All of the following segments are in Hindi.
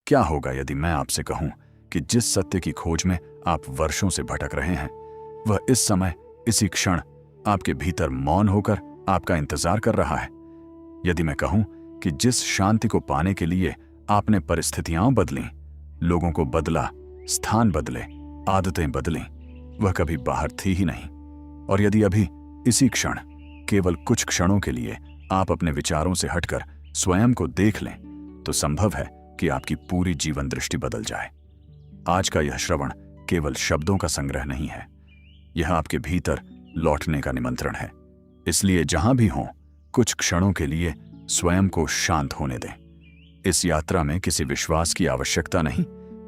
क्या होगा यदि मैं आपसे कहूं कि जिस सत्य की खोज में आप वर्षों से भटक रहे हैं, वह इस समय, इसी क्षण आपके भीतर मौन होकर आपका इंतजार कर रहा है? यदि मैं कहूं कि जिस शांति को पाने के लिए आपने परिस्थितियां बदली, लोगों को बदला, स्थान बदले, आदतें बदली, वह कभी बाहर थी ही नहीं, और यदि अभी इसी क्षण, केवल कुछ क्षणों के लिए आप अपने विचारों से हटकर स्वयं को देख लें, तो संभव है कि आपकी पूरी जीवन दृष्टि बदल जाए। आज का यह श्रवण केवल शब्दों का संग्रह नहीं है, यह आपके भीतर लौटने का निमंत्रण है। इसलिए जहां भी हों, कुछ क्षणों के लिए स्वयं को शांत होने दें। इस यात्रा में किसी विश्वास की आवश्यकता नहीं,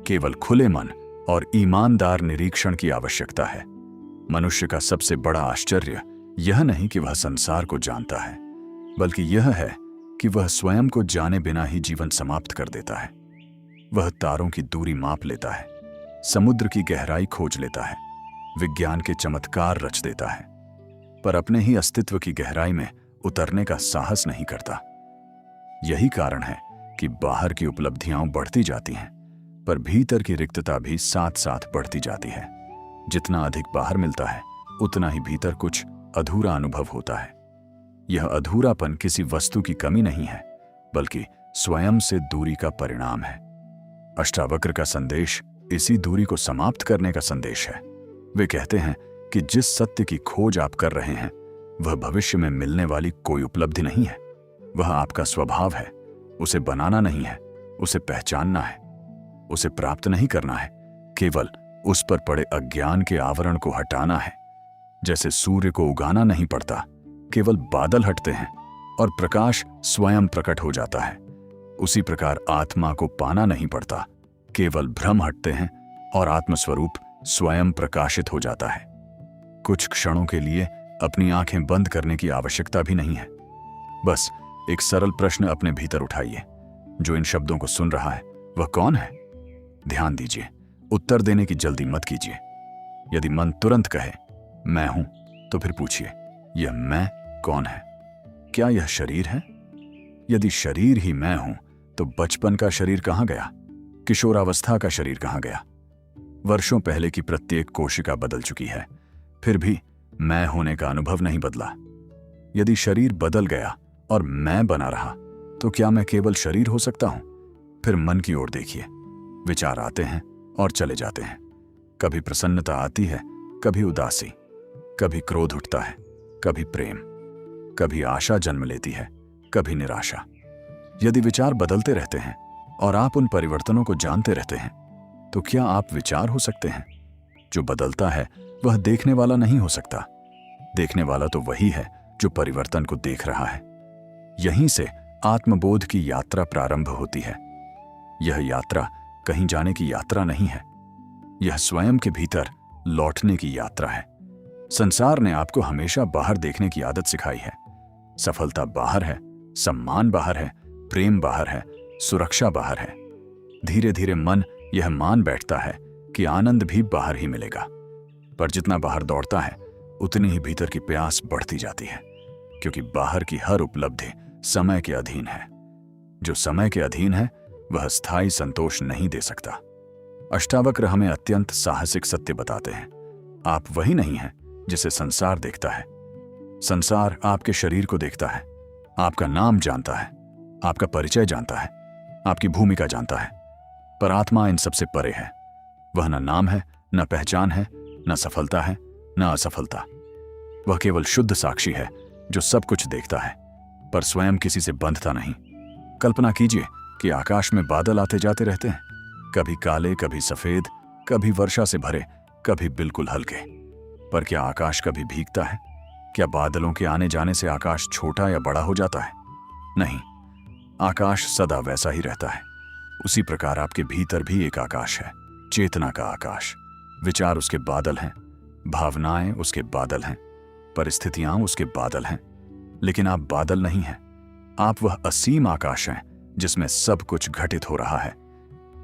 केवल खुले मन और ईमानदार निरीक्षण की आवश्यकता है। मनुष्य का सबसे बड़ा आश्चर्य यह नहीं कि वह संसार को जानता है, बल्कि यह है कि वह स्वयं को जाने बिना ही जीवन समाप्त कर देता है। वह तारों की दूरी माप लेता है, समुद्र की गहराई खोज लेता है, विज्ञान के चमत्कार रच देता है, पर अपने ही अस्तित्व की गहराई में उतरने का साहस नहीं करता। यही कारण है कि बाहर की उपलब्धियां बढ़ती जाती हैं, पर भीतर की रिक्तता भी साथ साथ बढ़ती जाती है। जितना अधिक बाहर मिलता है, उतना ही भीतर कुछ अधूरा अनुभव होता है। यह अधूरापन किसी वस्तु की कमी नहीं है, बल्कि स्वयं से दूरी का परिणाम है। अष्टावक्र का संदेश इसी दूरी को समाप्त करने का संदेश है। वे कहते हैं कि जिस सत्य की खोज आप कर रहे हैं, वह भविष्य में मिलने वाली कोई उपलब्धि नहीं है। वह आपका स्वभाव है। उसे बनाना नहीं है, उसे पहचानना है। उसे प्राप्त नहीं करना है, केवल उस पर पड़े अज्ञान के आवरण को हटाना है। जैसे सूर्य को उगाना नहीं पड़ता, केवल बादल हटते हैं और प्रकाश स्वयं प्रकट हो जाता है। उसी प्रकार आत्मा को पाना नहीं पड़ता, केवल भ्रम हटते हैं और आत्मस्वरूप स्वयं प्रकाशित हो जाता है। कुछ क्षणों के लिए अपनी आंखें बंद करने की आवश्यकता भी नहीं है। बस एक सरल प्रश्न अपने भीतर उठाइए, जो इन शब्दों को सुन रहा है वह कौन है? ध्यान दीजिए, उत्तर देने की जल्दी मत कीजिए। यदि मन तुरंत कहे मैं हूं, तो फिर पूछिए, यह मैं कौन है? क्या यह शरीर है? यदि शरीर ही मैं हूं, तो बचपन का शरीर कहां गया? किशोरावस्था का शरीर कहां गया? वर्षों पहले की प्रत्येक कोशिका बदल चुकी है, फिर भी मैं होने का अनुभव नहीं बदला। यदि शरीर बदल गया और मैं बना रहा, तो क्या मैं केवल शरीर हो सकता हूं? फिर मन की ओर देखिए, विचार आते हैं और चले जाते हैं। कभी प्रसन्नता आती है, कभी उदासी, कभी क्रोध उठता है, कभी प्रेम, कभी आशा जन्म लेती है, कभी निराशा। यदि विचार बदलते रहते हैं और आप उन परिवर्तनों को जानते रहते हैं, तो क्या आप विचार हो सकते हैं? जो बदलता है वह देखने वाला नहीं हो सकता। देखने वाला तो वही है जो परिवर्तन को देख रहा है। यहीं से आत्मबोध की यात्रा प्रारंभ होती है। यह यात्रा कहीं जाने की यात्रा नहीं है, यह स्वयं के भीतर लौटने की यात्रा है। संसार ने आपको हमेशा बाहर देखने की आदत सिखाई है। सफलता बाहर है, सम्मान बाहर है, प्रेम बाहर है, सुरक्षा बाहर है। धीरे धीरे मन यह मान बैठता है कि आनंद भी बाहर ही मिलेगा। पर जितना बाहर दौड़ता है, उतनी ही भीतर की प्यास बढ़ती जाती है, क्योंकि बाहर की हर उपलब्धि समय के अधीन है। जो समय के अधीन है, वह स्थायी संतोष नहीं दे सकता। अष्टावक्र हमें अत्यंत साहसिक सत्य बताते हैं। आप वही नहीं हैं जिसे संसार देखता है। संसार आपके शरीर को देखता है, आपका नाम जानता है, आपका परिचय जानता है, आपकी भूमिका जानता है, पर आत्मा इन सबसे परे है। वह न नाम है, न पहचान है, न सफलता है, न असफलता। वह केवल शुद्ध साक्षी है जो सब कुछ देखता है, पर स्वयं किसी से बंधता नहीं। कल्पना कीजिए कि आकाश में बादल आते जाते रहते हैं, कभी काले, कभी सफेद, कभी वर्षा से भरे, कभी बिल्कुल हल्के। पर क्या आकाश कभी भीगता है? क्या बादलों के आने जाने से आकाश छोटा या बड़ा हो जाता है? नहीं, आकाश सदा वैसा ही रहता है। उसी प्रकार आपके भीतर भी एक आकाश है, चेतना का आकाश। विचार उसके बादल हैं, भावनाएं उसके बादल हैं, परिस्थितियां उसके बादल हैं, लेकिन आप बादल नहीं हैं। आप वह असीम आकाश हैं जिसमें सब कुछ घटित हो रहा है।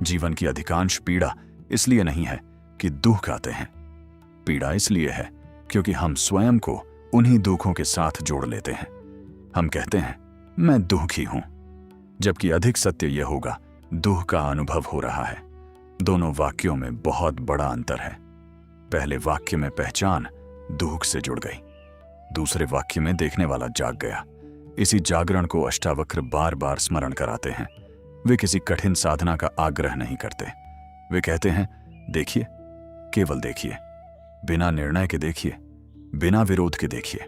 जीवन की अधिकांश पीड़ा इसलिए नहीं है कि दुख आते हैं, पीड़ा इसलिए है क्योंकि हम स्वयं को उन्हीं दुखों के साथ जोड़ लेते हैं। हम कहते हैं मैं दुखी हूं, जबकि अधिक सत्य यह होगा दुख का अनुभव हो रहा है। दोनों वाक्यों में बहुत बड़ा अंतर है। पहले वाक्य में पहचान दुख से जुड़ गई, दूसरे वाक्य में देखने वाला जाग गया। इसी जागरण को अष्टावक्र बार बार स्मरण कराते हैं। वे किसी कठिन साधना का आग्रह नहीं करते। वे कहते हैं, देखिए, केवल देखिए, बिना निर्णय के देखिए, बिना विरोध के देखिए,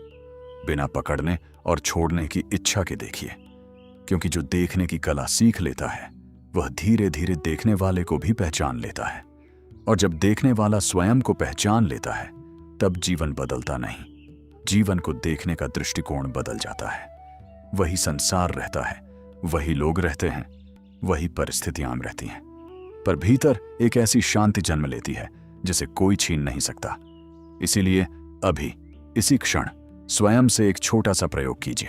बिना पकड़ने और छोड़ने की इच्छा के देखिए। क्योंकि जो देखने की कला सीख लेता है वह धीरे धीरे देखने वाले को भी पहचान लेता है, और जब देखने वाला स्वयं को पहचान लेता है तब जीवन बदलता नहीं, जीवन को देखने का दृष्टिकोण बदल जाता है। वही संसार रहता है, वही लोग रहते हैं, वही परिस्थितियां रहती हैं, पर भीतर एक ऐसी शांति जन्म लेती है जिसे कोई छीन नहीं सकता। इसीलिए अभी इसी क्षण स्वयं से एक छोटा सा प्रयोग कीजिए।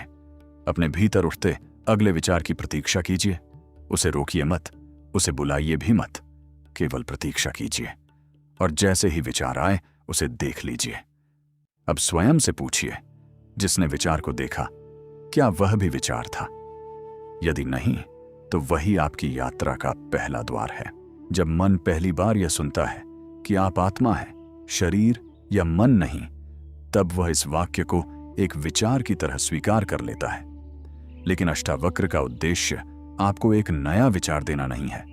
अपने भीतर उठते अगले विचार की प्रतीक्षा कीजिए। उसे रोकिए मत, उसे बुलाइए भी मत, केवल प्रतीक्षा कीजिए, और जैसे ही विचार आए उसे देख लीजिए। अब स्वयं से पूछिए, जिसने विचार को देखा, क्या वह भी विचार था? यदि नहीं, तो वही आपकी यात्रा का पहला द्वार है। जब मन पहली बार यह सुनता है कि आप आत्मा हैं, शरीर या मन नहीं, तब वह इस वाक्य को एक विचार की तरह स्वीकार कर लेता है। लेकिन अष्टावक्र का उद्देश्य आपको एक नया विचार देना नहीं है।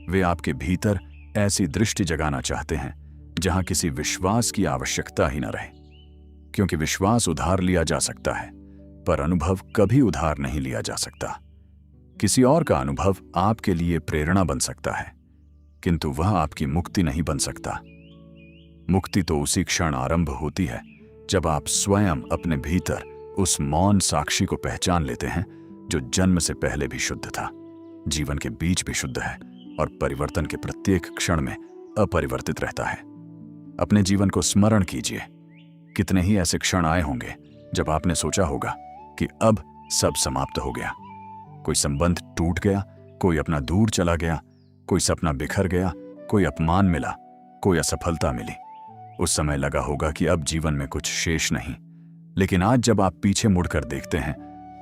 वे आपके भीतर ऐसी दृष्टि जगाना चाहते हैं जहां किसी विश्वास की आवश्यकता ही न रहे। क्योंकि विश्वास उधार लिया जा सकता है, पर अनुभव कभी उधार नहीं लिया जा सकता। किसी और का अनुभव आपके लिए प्रेरणा बन सकता है, किंतु वह आपकी मुक्ति नहीं बन सकता। मुक्ति तो उसी क्षण आरंभ होती है जब आप स्वयं अपने भीतर उस मौन साक्षी को पहचान लेते हैं जो जन्म से पहले भी शुद्ध था, जीवन के बीच भी शुद्ध है और परिवर्तन के प्रत्येक क्षण में अपरिवर्तित रहता है। अपने जीवन को स्मरण कीजिए। कितने ही ऐसे क्षण आए होंगे जब आपने सोचा होगा कि अब सब समाप्त हो गया। कोई संबंध टूट गया, कोई अपना दूर चला गया, कोई सपना बिखर गया, कोई अपमान मिला, कोई असफलता मिली। उस समय लगा होगा कि अब जीवन में कुछ शेष नहीं। लेकिन आज जब आप पीछे मुड़कर देखते हैं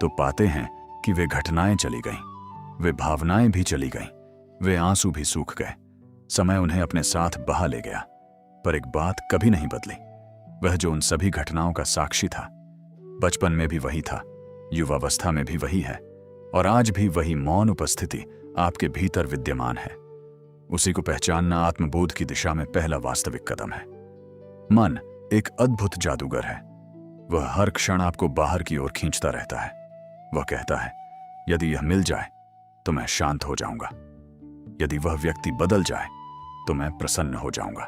तो पाते हैं कि वे घटनाएं चली गईं, वे भावनाएं भी चली गईं, वे आंसू भी सूख गए। समय उन्हें अपने साथ बहा ले गया, पर एक बात कभी नहीं बदली। वह जो उन सभी घटनाओं का साक्षी था, बचपन में भी वही था, युवावस्था में भी वही है, और आज भी वही मौन उपस्थिति आपके भीतर विद्यमान है। उसी को पहचानना आत्मबोध की दिशा में पहला वास्तविक कदम है। मन एक अद्भुत जादूगर है। वह हर क्षण आपको बाहर की ओर खींचता रहता है। वह कहता है, यदि यह मिल जाए तो मैं शांत हो जाऊंगा, यदि वह व्यक्ति बदल जाए तो मैं प्रसन्न हो जाऊंगा,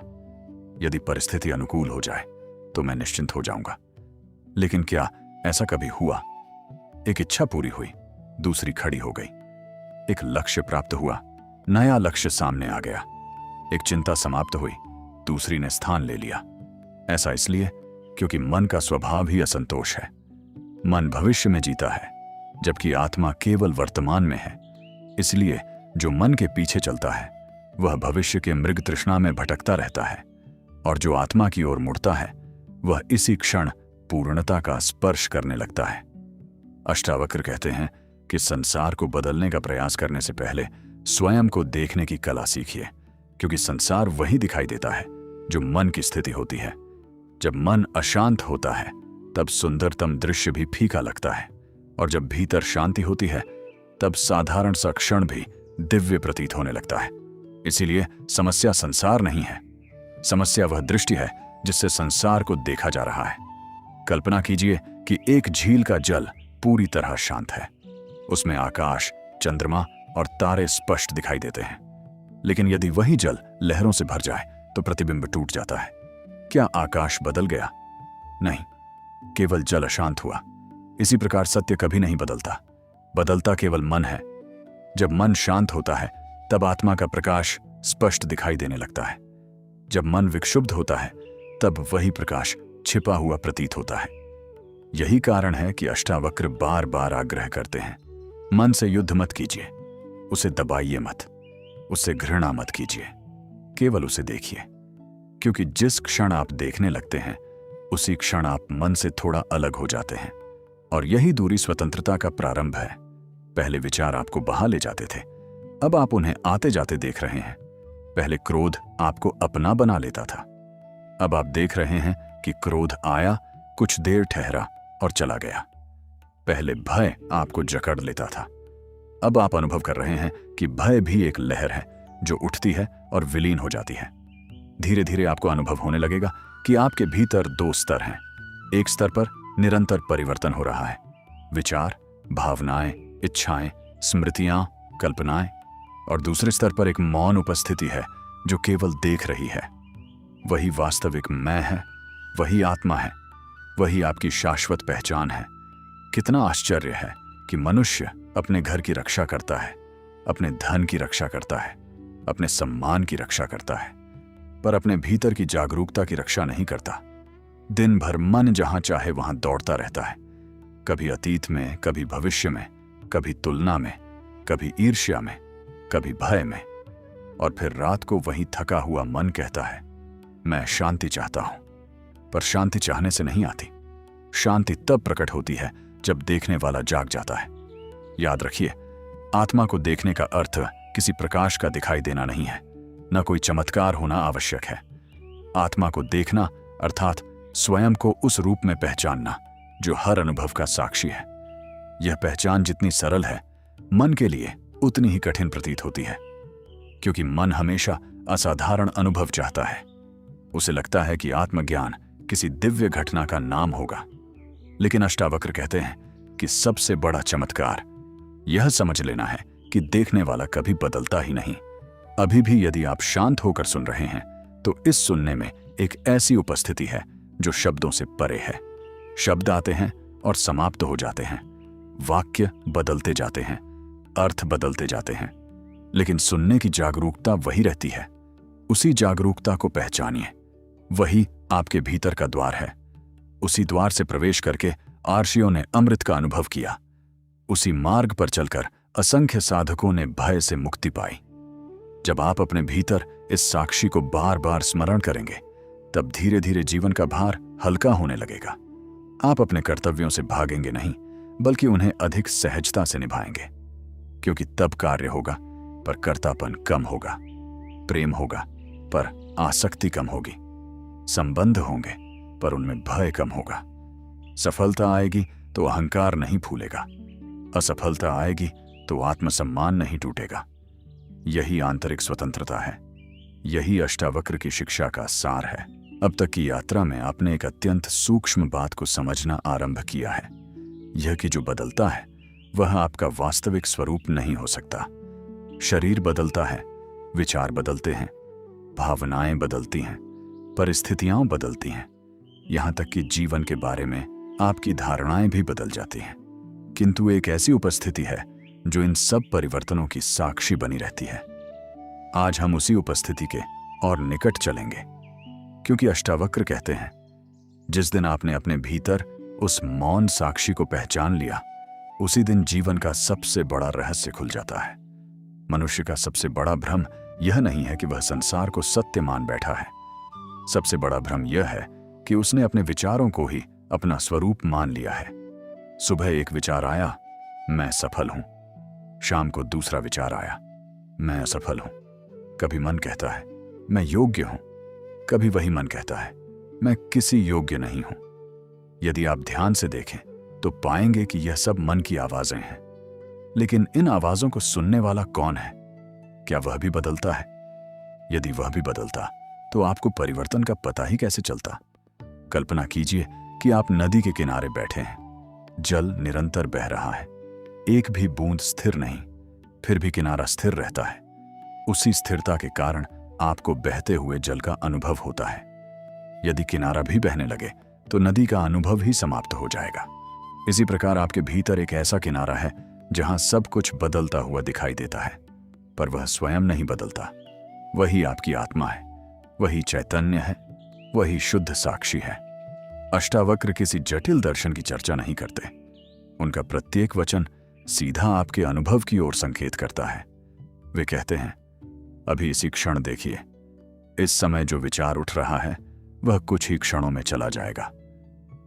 यदि परिस्थिति अनुकूल हो जाए तो मैं निश्चिंत हो जाऊंगा। लेकिन क्या ऐसा कभी हुआ? एक इच्छा पूरी हुई, दूसरी खड़ी हो गई। एक लक्ष्य प्राप्त हुआ, नया लक्ष्य सामने आ गया। एक चिंता समाप्त हुई, दूसरी ने स्थान ले लिया। ऐसा इसलिए क्योंकि मन का स्वभाव ही असंतोष है। मन भविष्य में जीता है, जबकि आत्मा केवल वर्तमान में है। इसलिए जो मन के पीछे चलता है वह भविष्य के मृग तृष्णा में भटकता रहता है, और जो आत्मा की ओर मुड़ता है वह इसी क्षण पूर्णता का स्पर्श करने लगता है। अष्टावक्र कहते हैं कि संसार को बदलने का प्रयास करने से पहले स्वयं को देखने की कला सीखिए, क्योंकि संसार वही दिखाई देता है जो मन की स्थिति होती है। जब मन अशांत होता है तब सुंदरतम दृश्य भी फीका लगता है, और जब भीतर शांति होती है तब साधारण सा क्षण भी दिव्य प्रतीत होने लगता है। इसीलिए समस्या संसार नहीं है, समस्या वह दृष्टि है जिससे संसार को देखा जा रहा है। कल्पना कीजिए कि एक झील का जल पूरी तरह शांत है। उसमें आकाश, चंद्रमा और तारे स्पष्ट दिखाई देते हैं। लेकिन यदि वही जल लहरों से भर जाए तो प्रतिबिंब टूट जाता है। क्या आकाश बदल गया? नहीं, केवल जल अशांत हुआ। इसी प्रकार सत्य कभी नहीं बदलता, बदलता केवल मन है। जब मन शांत होता है तब आत्मा का प्रकाश स्पष्ट दिखाई देने लगता है। जब मन विक्षुब्ध होता है तब वही प्रकाश छिपा हुआ प्रतीत होता है। यही कारण है कि अष्टावक्र बार बार आग्रह करते हैं, मन से युद्ध मत कीजिए, उसे दबाइए मत, उससे घृणा मत कीजिए, केवल उसे देखिए। क्योंकि जिस क्षण आप देखने लगते हैं उसी क्षण आप मन से थोड़ा अलग हो जाते हैं, और यही दूरी स्वतंत्रता का प्रारंभ है। पहले विचार आपको बहा ले जाते थे, अब आप उन्हें आते जाते देख रहे हैं। पहले क्रोध आपको अपना बना लेता था, अब आप देख रहे हैं कि क्रोध आया, कुछ देर ठहरा और चला गया। पहले भय आपको जकड़ लेता था, अब आप अनुभव कर रहे हैं कि भय भी एक लहर है जो उठती है और विलीन हो जाती है। धीरे धीरे आपको अनुभव होने लगेगा कि आपके भीतर दो स्तर हैं। एक स्तर पर निरंतर परिवर्तन हो रहा है, विचार, भावनाएं, इच्छाएं, स्मृतियां, कल्पनाएं, और दूसरे स्तर पर एक मौन उपस्थिति है जो केवल देख रही है। वही वास्तविक मैं है, वही आत्मा है, वही आपकी शाश्वत पहचान है। कितना आश्चर्य है कि मनुष्य अपने घर की रक्षा करता है, अपने धन की रक्षा करता है, अपने सम्मान की रक्षा करता है, पर अपने भीतर की जागरूकता की रक्षा नहीं करता। दिन भर मन जहां चाहे वहां दौड़ता रहता है, कभी अतीत में, कभी भविष्य में, कभी तुलना में, कभी ईर्ष्या में, कभी भय में, और फिर रात को वही थका हुआ मन कहता है, मैं शांति चाहता हूं। पर शांति चाहने से नहीं आती। शांति तब प्रकट होती है जब देखने वाला जाग जाता है। याद रखिए, आत्मा को देखने का अर्थ किसी प्रकाश का दिखाई देना नहीं है, न कोई चमत्कार होना आवश्यक है। आत्मा को देखना अर्थात स्वयं को उस रूप में पहचानना जो हर अनुभव का साक्षी है। यह पहचान जितनी सरल है, मन के लिए उतनी ही कठिन प्रतीत होती है, क्योंकि मन हमेशा असाधारण अनुभव चाहता है। उसे लगता है कि आत्मज्ञान किसी दिव्य घटना का नाम होगा। लेकिन अष्टावक्र कहते हैं कि सबसे बड़ा चमत्कार यह समझ लेना है कि देखने वाला कभी बदलता ही नहीं। अभी भी यदि आप शांत होकर सुन रहे हैं तो इस सुनने में एक ऐसी उपस्थिति है जो शब्दों से परे है। शब्द आते हैं और समाप्त हो जाते हैं, वाक्य बदलते जाते हैं, अर्थ बदलते जाते हैं, लेकिन सुनने की जागरूकता वही रहती है। उसी जागरूकता को पहचानिए, वही आपके भीतर का द्वार है। उसी द्वार से प्रवेश करके आर्षियों ने अमृत का अनुभव किया। उसी मार्ग पर चलकर असंख्य साधकों ने भय से मुक्ति पाई। जब आप अपने भीतर इस साक्षी को बार बार स्मरण करेंगे, तब धीरे धीरे जीवन का भार हल्का होने लगेगा। आप अपने कर्तव्यों से भागेंगे नहीं, बल्कि उन्हें अधिक सहजता से निभाएंगे, क्योंकि तब कार्य होगा पर कर्तापन कम होगा, प्रेम होगा पर आसक्ति कम होगी, संबंध होंगे पर उनमें भय कम होगा। सफलता आएगी तो अहंकार नहीं फूलेगा, असफलता आएगी तो आत्मसम्मान नहीं टूटेगा। यही आंतरिक स्वतंत्रता है, यही अष्टावक्र की शिक्षा का सार है। अब तक की यात्रा में आपने एक अत्यंत सूक्ष्म बात को समझना आरंभ किया है, यह कि जो बदलता है वह आपका वास्तविक स्वरूप नहीं हो सकता। शरीर बदलता है, विचार बदलते हैं, भावनाएं बदलती हैं, परिस्थितियां बदलती हैं, यहां तक कि जीवन के बारे में आपकी धारणाएं भी बदल जाती हैं। किंतु एक ऐसी उपस्थिति है जो इन सब परिवर्तनों की साक्षी बनी रहती है। आज हम उसी उपस्थिति के और निकट चलेंगे, क्योंकि अष्टावक्र कहते हैं, जिस दिन आपने अपने भीतर उस मौन साक्षी को पहचान लिया, उसी दिन जीवन का सबसे बड़ा रहस्य खुल जाता है। मनुष्य का सबसे बड़ा भ्रम यह नहीं है कि वह संसार को सत्य मान बैठा है। सबसे बड़ा भ्रम यह है कि उसने अपने विचारों को ही अपना स्वरूप मान लिया है। सुबह एक विचार आया, मैं सफल हूं। शाम को दूसरा विचार आया, मैं असफल हूं। कभी मन कहता है, मैं योग्य हूं। कभी वही मन कहता है, मैं किसी योग्य नहीं हूं। यदि आप ध्यान से देखें तो पाएंगे कि यह सब मन की आवाजें हैं। लेकिन इन आवाजों को सुनने वाला कौन है? क्या वह भी बदलता है? यदि वह भी बदलता तो आपको परिवर्तन का पता ही कैसे चलता? कल्पना कीजिए कि आप नदी के किनारे बैठे हैं, जल निरंतर बह रहा है, एक भी बूंद स्थिर नहीं, फिर भी किनारा स्थिर रहता है। उसी स्थिरता के कारण आपको बहते हुए जल का अनुभव होता है। यदि किनारा भी बहने लगे तो नदी का अनुभव ही समाप्त हो जाएगा। इसी प्रकार आपके भीतर एक ऐसा किनारा है जहां सब कुछ बदलता हुआ दिखाई देता है, पर वह स्वयं नहीं बदलता। वही आपकी आत्मा है, वही चैतन्य है, वही शुद्ध साक्षी है। अष्टावक्र किसी जटिल दर्शन की चर्चा नहीं करते। उनका प्रत्येक वचन सीधा आपके अनुभव की ओर संकेत करता है। वे कहते हैं, अभी इसी क्षण देखिए, इस समय जो विचार उठ रहा है वह कुछ ही क्षणों में चला जाएगा,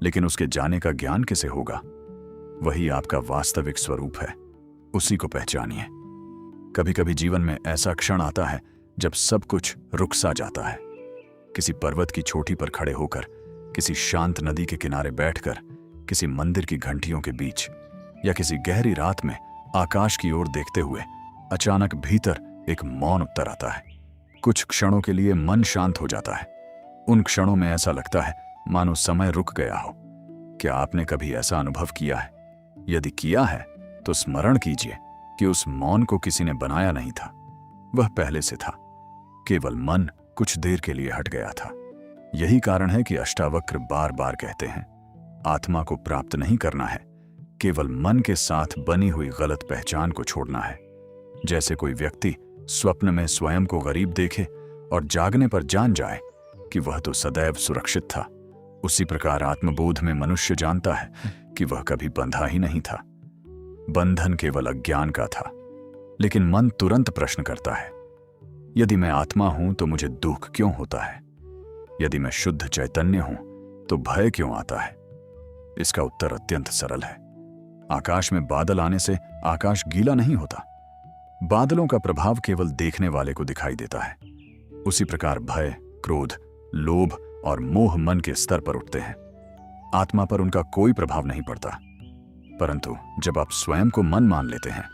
लेकिन उसके जाने का ज्ञान किसे होगा? वही आपका वास्तविक स्वरूप है, उसी को पहचानिए। कभी कभी जीवन में ऐसा क्षण आता है जब सब कुछ रुक सा जाता है। किसी पर्वत की चोटी पर खड़े होकर, किसी शांत नदी के किनारे बैठकर, किसी मंदिर की घंटियों के बीच, या किसी गहरी रात में आकाश की ओर देखते हुए अचानक भीतर एक मौन उत्तर आता है। कुछ क्षणों के लिए मन शांत हो जाता है। उन क्षणों में ऐसा लगता है मानो समय रुक गया हो। क्या आपने कभी ऐसा अनुभव किया है? यदि किया है तो स्मरण कीजिए कि उस मौन को किसी ने बनाया नहीं था, वह पहले से था। केवल मन कुछ देर के लिए हट गया था। यही कारण है कि अष्टावक्र बार बार कहते हैं, आत्मा को प्राप्त नहीं करना है, केवल मन के साथ बनी हुई गलत पहचान को छोड़ना है। जैसे कोई व्यक्ति स्वप्न में स्वयं को गरीब देखे और जागने पर जान जाए कि वह तो सदैव सुरक्षित था, उसी प्रकार आत्मबोध में मनुष्य जानता है कि वह कभी बंधा ही नहीं था। बंधन केवल अज्ञान का था। लेकिन मन तुरंत प्रश्न करता है, यदि मैं आत्मा हूं तो मुझे दुख क्यों होता है? यदि मैं शुद्ध चैतन्य हूं तो भय क्यों आता है? इसका उत्तर अत्यंत सरल है। आकाश में बादल आने से आकाश गीला नहीं होता। बादलों का प्रभाव केवल देखने वाले को दिखाई देता है। उसी प्रकार भय, क्रोध, लोभ और मोह मन के स्तर पर उठते हैं। आत्मा पर उनका कोई प्रभाव नहीं पड़ता। परंतु जब आप स्वयं को मन मान लेते हैं,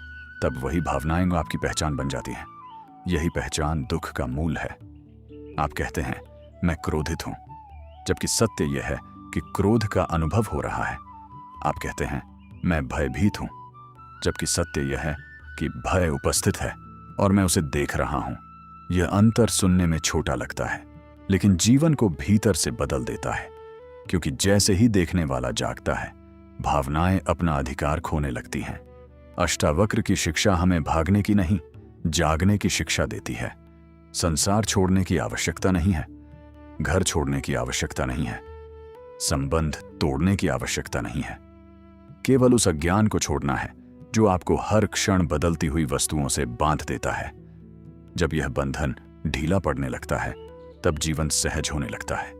तब वही भावनाएं आपकी पहचान बन जाती हैं। यही पहचान दुख का मूल है। आप कहते हैं, मैं क्रोधित हूं, जबकि सत्य यह है कि क्रोध का अनुभव हो रहा है। आप कहते हैं, मैं भयभीत हूं, जबकि सत्य यह है कि भय उपस्थित है और मैं उसे देख रहा हूं। यह अंतर सुनने में छोटा लगता है, लेकिन जीवन को भीतर से बदल देता है, क्योंकि जैसे ही देखने वाला जागता है, भावनाएं अपना अधिकार खोने लगती हैं। अष्टावक्र की शिक्षा हमें भागने की नहीं, जागने की शिक्षा देती है। संसार छोड़ने की आवश्यकता नहीं है, घर छोड़ने की आवश्यकता नहीं है, संबंध तोड़ने की आवश्यकता नहीं है। केवल उस अज्ञान को छोड़ना है जो आपको हर क्षण बदलती हुई वस्तुओं से बांध देता है। जब यह बंधन ढीला पड़ने लगता है, तब जीवन सहज होने लगता है।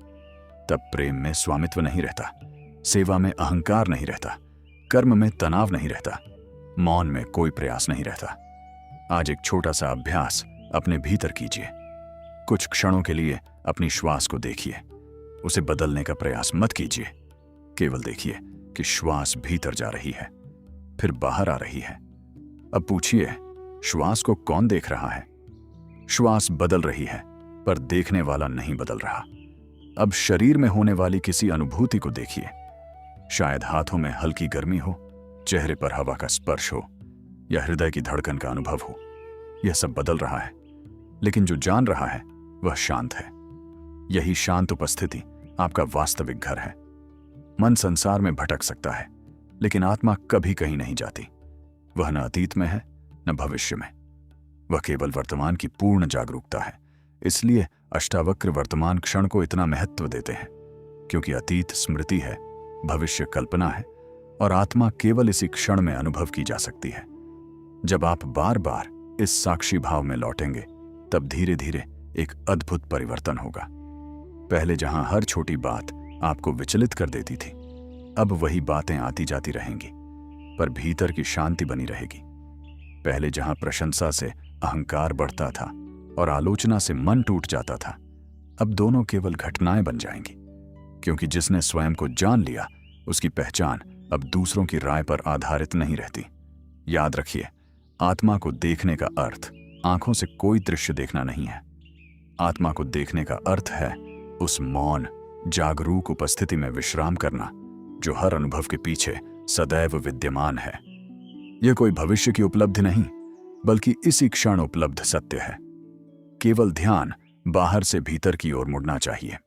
तब प्रेम में स्वामित्व नहीं रहता, सेवा में अहंकार नहीं रहता, कर्म में तनाव नहीं रहता, मौन में कोई प्रयास नहीं रहता। आज एक छोटा सा अभ्यास अपने भीतर कीजिए। कुछ क्षणों के लिए अपनी श्वास को देखिए। उसे बदलने का प्रयास मत कीजिए। केवल देखिए कि श्वास भीतर जा रही है, फिर बाहर आ रही है। अब पूछिए, श्वास को कौन देख रहा है? श्वास बदल रही है, पर देखने वाला नहीं बदल रहा। अब शरीर में होने वाली किसी अनुभूति को देखिए। शायद हाथों में हल्की गर्मी हो, चेहरे पर हवा का स्पर्श हो, या हृदय की धड़कन का अनुभव हो। यह सब बदल रहा है, लेकिन जो जान रहा है वह शांत है। यही शांत उपस्थिति आपका वास्तविक घर है। मन संसार में भटक सकता है, लेकिन आत्मा कभी कहीं नहीं जाती। वह न अतीत में है, न भविष्य में। वह केवल वर्तमान की पूर्ण जागरूकता है। इसलिए अष्टावक्र वर्तमान क्षण को इतना महत्व देते हैं, क्योंकि अतीत स्मृति है, भविष्य कल्पना है, और आत्मा केवल इसी क्षण में अनुभव की जा सकती है। जब आप बार बार इस साक्षी भाव में लौटेंगे, तब धीरे धीरे एक अद्भुत परिवर्तन होगा। पहले जहां हर छोटी बात आपको विचलित कर देती थी, अब वही बातें आती जाती रहेंगी, पर भीतर की शांति बनी रहेगी। पहले जहां प्रशंसा से अहंकार बढ़ता था और आलोचना से मन टूट जाता था, अब दोनों केवल घटनाएं बन जाएंगी, क्योंकि जिसने स्वयं को जान लिया, उसकी पहचान अब दूसरों की राय पर आधारित नहीं रहती। याद रखिए, आत्मा को देखने का अर्थ आंखों से कोई दृश्य देखना नहीं है। आत्मा को देखने का अर्थ है उस मौन, जागरूक उपस्थिति में विश्राम करना, जो हर अनुभव के पीछे सदैव विद्यमान है। यह कोई भविष्य की उपलब्धि नहीं, बल्कि इसी क्षण उपलब्ध सत्य है। केवल ध्यान बाहर से भीतर की ओर मुड़ना चाहिए।